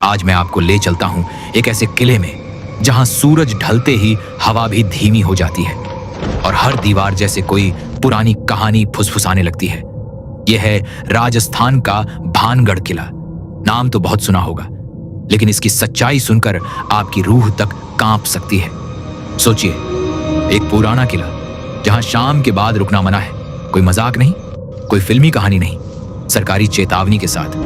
आज मैं आपको ले चलता हूं एक ऐसे किले में जहां सूरज ढलते ही हवा भी धीमी हो जाती है और हर दीवार जैसे कोई पुरानी कहानी फुसफुसाने लगती है। यह है राजस्थान का भानगढ़ किला। नाम तो बहुत सुना होगा, लेकिन इसकी सच्चाई सुनकर आपकी रूह तक कांप सकती है। सोचिए, एक पुराना किला जहां शाम के बाद रुकना मना है। कोई मजाक नहीं, कोई फिल्मी कहानी नहीं, सरकारी चेतावनी के साथ।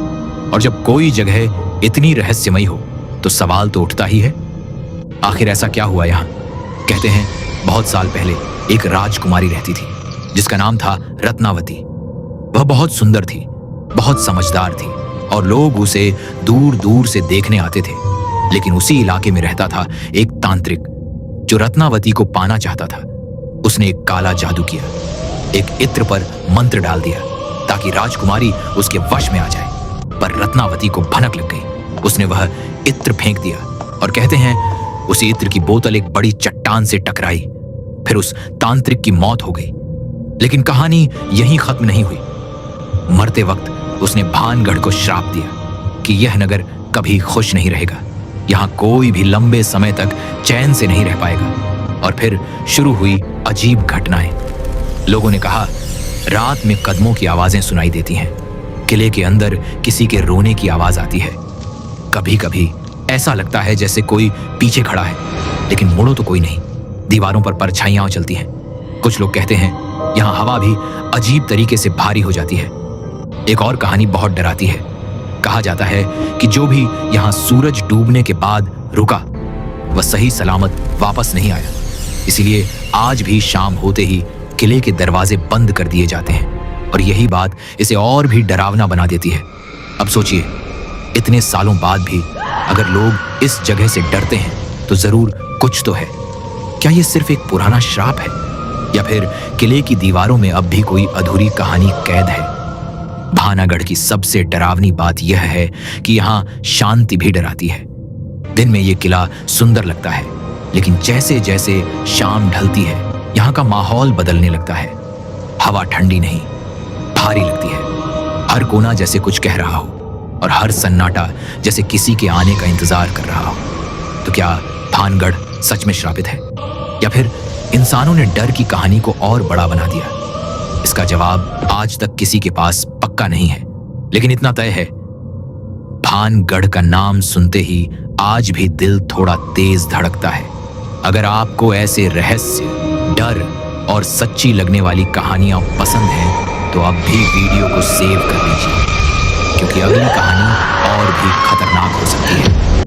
और जब कोई जगह इतनी रहस्यमयी हो तो सवाल तो उठता ही है, आखिर ऐसा क्या हुआ यहाँ? कहते हैं बहुत साल पहले एक राजकुमारी रहती थी जिसका नाम था रत्नावती। वह बहुत सुंदर थी, बहुत समझदार थी और लोग उसे दूर दूर से देखने आते थे। लेकिन उसी इलाके में रहता था एक तांत्रिक जो रत्नावती को पाना चाहता था। उसने एक काला जादू किया, एक इत्र पर मंत्र डाल दिया ताकि राजकुमारी उसके वश में आ जाए। पर रत्नावती को भनक लग गई। उसने वह इत्र फेंक दिया और कहते हैं उस इत्र की बोतल एक बड़ी चट्टान से टकराई। फिर उस तांत्रिक की मौत हो गई। लेकिन कहानी यहीं खत्म नहीं हुई। मरते वक्त उसने भानगढ़ को श्राप दिया कि यह नगर कभी खुश नहीं रहेगा, यहां कोई भी लंबे समय तक चैन से नहीं रह पाएगा। और फिर शुरू हुई अजीब घटनाएं। लोगों ने कहा रात में कदमों की आवाजें सुनाई देती हैं, किले के अंदर किसी के रोने की आवाज आती है। कभी कभी ऐसा लगता है जैसे कोई पीछे खड़ा है, लेकिन मुड़ो तो कोई नहीं। दीवारों पर परछाइयां चलती हैं। कुछ लोग कहते हैं यहां हवा भी अजीब तरीके से भारी हो जाती है। एक और कहानी बहुत डराती है। कहा जाता है कि जो भी यहां सूरज डूबने के बाद रुका वह सही सलामत वापस नहीं आया। इसीलिए आज भी शाम होते ही किले के दरवाजे बंद कर दिए जाते हैं और यही बात इसे और भी डरावना बना देती है। अब सोचिए, इतने सालों बाद भी अगर लोग इस जगह से डरते हैं तो जरूर कुछ तो है। क्या ये सिर्फ एक पुराना श्राप है या फिर किले की दीवारों में अब भी कोई अधूरी कहानी कैद है? भानागढ़ की सबसे डरावनी बात यह है कि यहाँ शांति भी डराती है। दिन में ये किला सुंदर लगता है, लेकिन जैसे जैसे शाम ढलती है यहाँ का माहौल बदलने लगता है। हवा ठंडी नहीं, भारी लगती है। हर कोना जैसे कुछ कह रहा हो और हर सन्नाटा जैसे किसी के आने का इंतजार कर रहा हो। तो क्या भानगढ़ सच में श्रापित है या फिर इंसानों ने डर की कहानी को और बड़ा बना दिया? इसका जवाब आज तक किसी के पास पक्का नहीं है, लेकिन इतना तय है, भानगढ़ का नाम सुनते ही आज भी दिल थोड़ा तेज धड़कता है। अगर आपको ऐसे रहस्य, डर और सच्ची लगने वाली कहानियां पसंद हैं तो अब भी वीडियो को सेव कर लीजिए, क्योंकि अगली कहानी और भी खतरनाक हो सकती है।